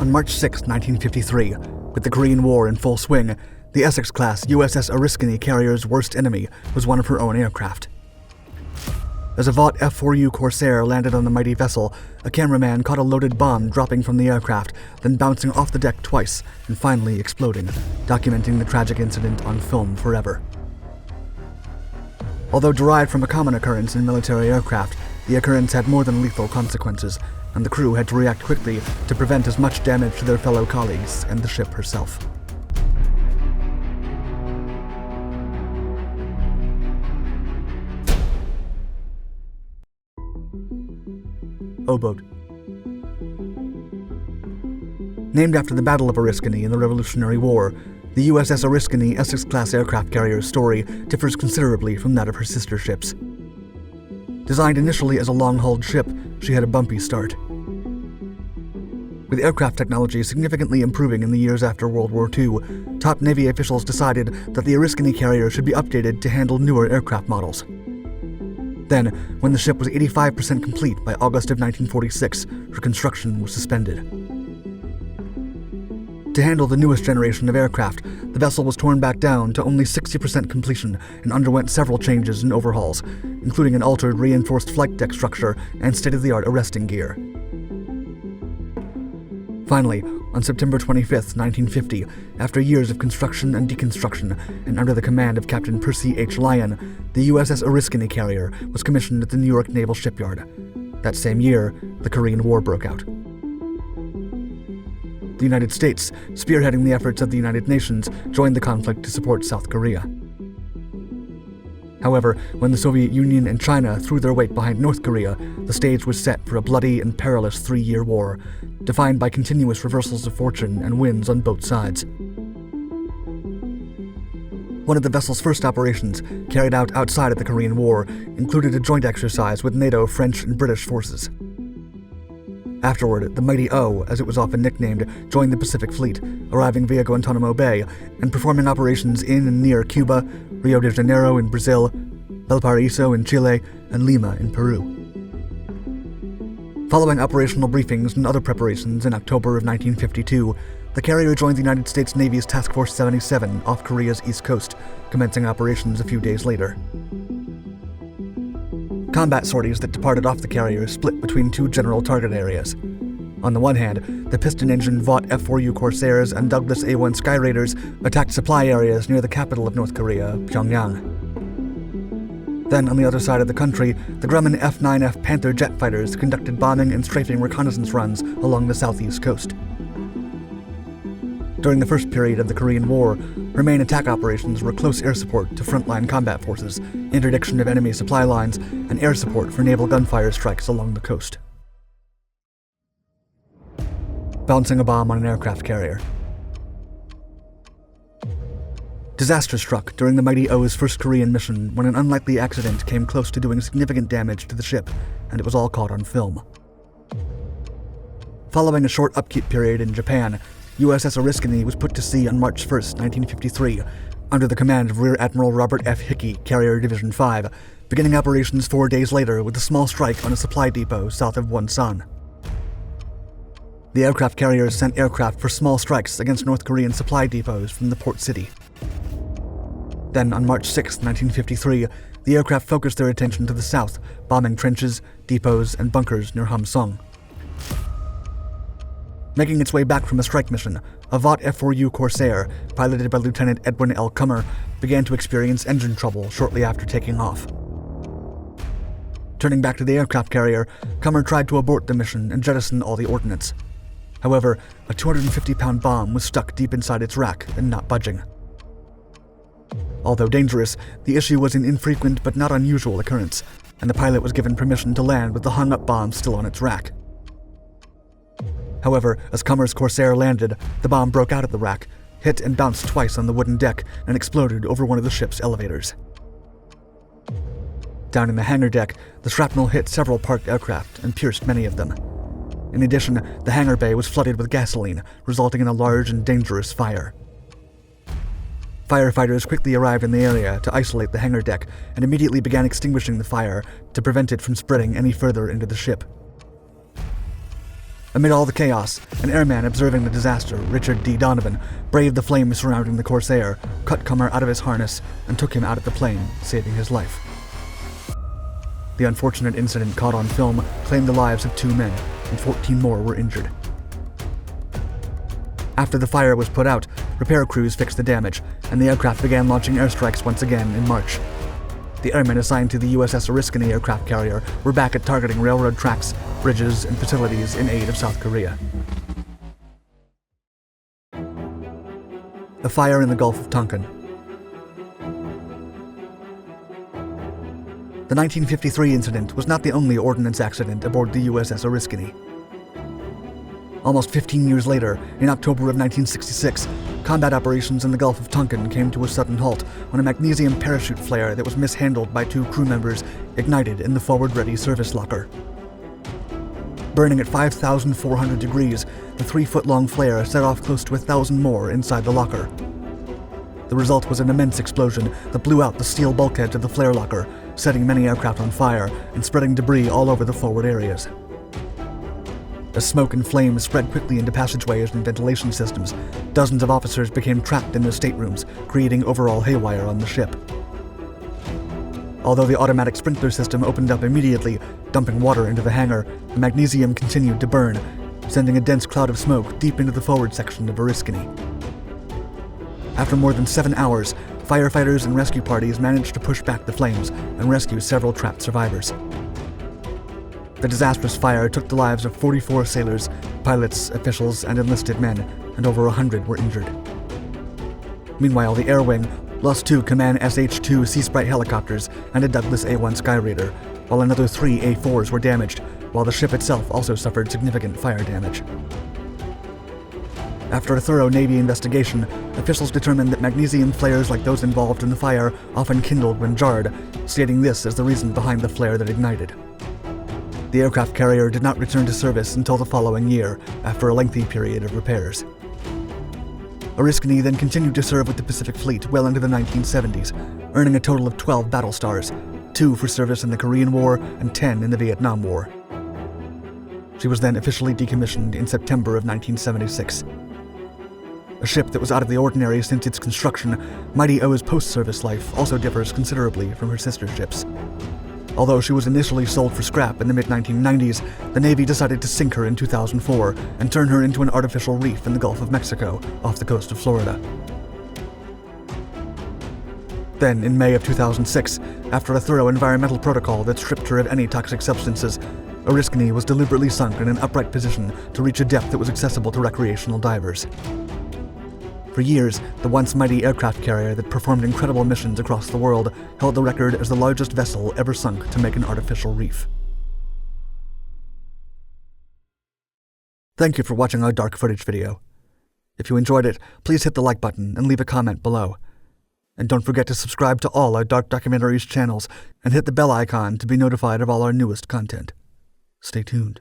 On March 6, 1953, with the Korean War in full swing, the Essex-class USS Oriskany carrier's worst enemy was one of her own aircraft. As a Vought F4U Corsair landed on the mighty vessel, a cameraman caught a loaded bomb dropping from the aircraft, then bouncing off the deck twice and finally exploding, documenting the tragic incident on film forever. Although derived from a common occurrence in military aircraft, the occurrence had more than lethal consequences, and the crew had to react quickly to prevent as much damage to their fellow colleagues and the ship herself. O-boat. Named after the Battle of Oriskany in the Revolutionary War, the USS Oriskany Essex-class aircraft carrier's story differs considerably from that of her sister ships. Designed initially as a long-hauled ship, she had a bumpy start. With aircraft technology significantly improving in the years after World War II, top Navy officials decided that the Oriskany carrier should be updated to handle newer aircraft models. Then, when the ship was 85% complete by August of 1946, her construction was suspended. To handle the newest generation of aircraft, the vessel was torn back down to only 60% completion and underwent several changes and overhauls, including an altered reinforced flight deck structure and state-of-the-art arresting gear. Finally, on September 25, 1950, after years of construction and deconstruction, and under the command of Captain Percy H. Lyon, the USS Oriskany carrier was commissioned at the New York Naval Shipyard. That same year, the Korean War broke out. The United States, spearheading the efforts of the United Nations, joined the conflict to support South Korea. However, when the Soviet Union and China threw their weight behind North Korea, the stage was set for a bloody and perilous 3-year war, defined by continuous reversals of fortune and wins on both sides. One of the vessel's first operations, carried out outside of the Korean War, included a joint exercise with NATO, French, and British forces. Afterward, the Mighty O, as it was often nicknamed, joined the Pacific Fleet, arriving via Guantanamo Bay and performing operations in and near Cuba, Rio de Janeiro in Brazil, Valparaiso in Chile, and Lima in Peru. Following operational briefings and other preparations in October of 1952, the carrier joined the United States Navy's Task Force 77 off Korea's east coast, commencing operations a few days later. Combat sorties that departed off the carrier split between two general target areas. On the one hand, the piston-engined Vought F4U Corsairs and Douglas A-1 Sky Raiders attacked supply areas near the capital of North Korea, Pyongyang. Then, on the other side of the country, the Grumman F-9F Panther jet fighters conducted bombing and strafing reconnaissance runs along the southeast coast. During the first period of the Korean War, her main attack operations were close air support to frontline combat forces, interdiction of enemy supply lines, and air support for naval gunfire strikes along the coast. Bouncing a bomb on an aircraft carrier. Disaster struck during the Mighty O's first Korean mission when an unlikely accident came close to doing significant damage to the ship, and it was all caught on film. Following a short upkeep period in Japan, USS Oriskany was put to sea on March 1, 1953, under the command of Rear Admiral Robert F. Hickey, Carrier Division 5, beginning operations 4 days later with a small strike on a supply depot south of Wonsan. The aircraft carriers sent aircraft for small strikes against North Korean supply depots from the port city. Then, on March 6, 1953, the aircraft focused their attention to the south, bombing trenches, depots, and bunkers near Hamsung. Making its way back from a strike mission, a Vought F4U Corsair, piloted by Lieutenant Edwin L. Kummer, began to experience engine trouble shortly after taking off. Turning back to the aircraft carrier, Kummer tried to abort the mission and jettison all the ordnance. However, a 250-pound bomb was stuck deep inside its rack and not budging. Although dangerous, the issue was an infrequent but not unusual occurrence, and the pilot was given permission to land with the hung-up bomb still on its rack. However, as Kummer's Corsair landed, the bomb broke out of the rack, hit and bounced twice on the wooden deck, and exploded over one of the ship's elevators. Down in the hangar deck, the shrapnel hit several parked aircraft and pierced many of them. In addition, the hangar bay was flooded with gasoline, resulting in a large and dangerous fire. Firefighters quickly arrived in the area to isolate the hangar deck and immediately began extinguishing the fire to prevent it from spreading any further into the ship. Amid all the chaos, an airman observing the disaster, Richard D. Donovan, braved the flames surrounding the Corsair, cut Cummer out of his harness, and took him out of the plane, saving his life. The unfortunate incident caught on film claimed the lives of 2 men, and 14 more were injured. After the fire was put out, repair crews fixed the damage, and the aircraft began launching airstrikes once again in March. The airmen assigned to the USS Oriskany aircraft carrier were back at targeting railroad tracks, bridges, and facilities in aid of South Korea. A fire in the Gulf of Tonkin. The 1953 incident was not the only ordnance accident aboard the USS Oriskany. Almost 15 years later, in October of 1966, combat operations in the Gulf of Tonkin came to a sudden halt when a magnesium parachute flare that was mishandled by 2 crew members ignited in the forward-ready service locker. Burning at 5,400 degrees, the 3-foot-long flare set off close to 1,000 more inside the locker. The result was an immense explosion that blew out the steel bulkheads of the flare locker, setting many aircraft on fire and spreading debris all over the forward areas. As smoke and flames spread quickly into passageways and ventilation systems, dozens of officers became trapped in their staterooms, creating overall haywire on the ship. Although the automatic sprinkler system opened up immediately, dumping water into the hangar, the magnesium continued to burn, sending a dense cloud of smoke deep into the forward section of Oriskany. After more than 7 hours, firefighters and rescue parties managed to push back the flames and rescue several trapped survivors. The disastrous fire took the lives of 44 sailors, pilots, officials, and enlisted men, and over 100 were injured. Meanwhile, the Air Wing lost 2 Kaman SH-2 Sea Sprite helicopters and a Douglas A-1 Skyraider, while another 3 A-4s were damaged, while the ship itself also suffered significant fire damage. After a thorough Navy investigation, officials determined that magnesium flares like those involved in the fire often kindled when jarred, stating this as the reason behind the flare that ignited. The aircraft carrier did not return to service until the following year, after a lengthy period of repairs. Oriskany then continued to serve with the Pacific Fleet well into the 1970s, earning a total of 12 battle stars, 2 for service in the Korean War and 10 in the Vietnam War. She was then officially decommissioned in September of 1976. A ship that was out of the ordinary since its construction, Mighty O's post-service life also differs considerably from her sister ships. Although she was initially sold for scrap in the mid-1990s, the Navy decided to sink her in 2004 and turn her into an artificial reef in the Gulf of Mexico, off the coast of Florida. Then, in May of 2006, after a thorough environmental protocol that stripped her of any toxic substances, Oriskany was deliberately sunk in an upright position to reach a depth that was accessible to recreational divers. For years, the once mighty aircraft carrier that performed incredible missions across the world held the record as the largest vessel ever sunk to make an artificial reef. Thank you for watching our dark footage video. If you enjoyed it, please hit the like button and leave a comment below. And don't forget to subscribe to all our Dark Documentaries channels and hit the bell icon to be notified of all our newest content. Stay tuned.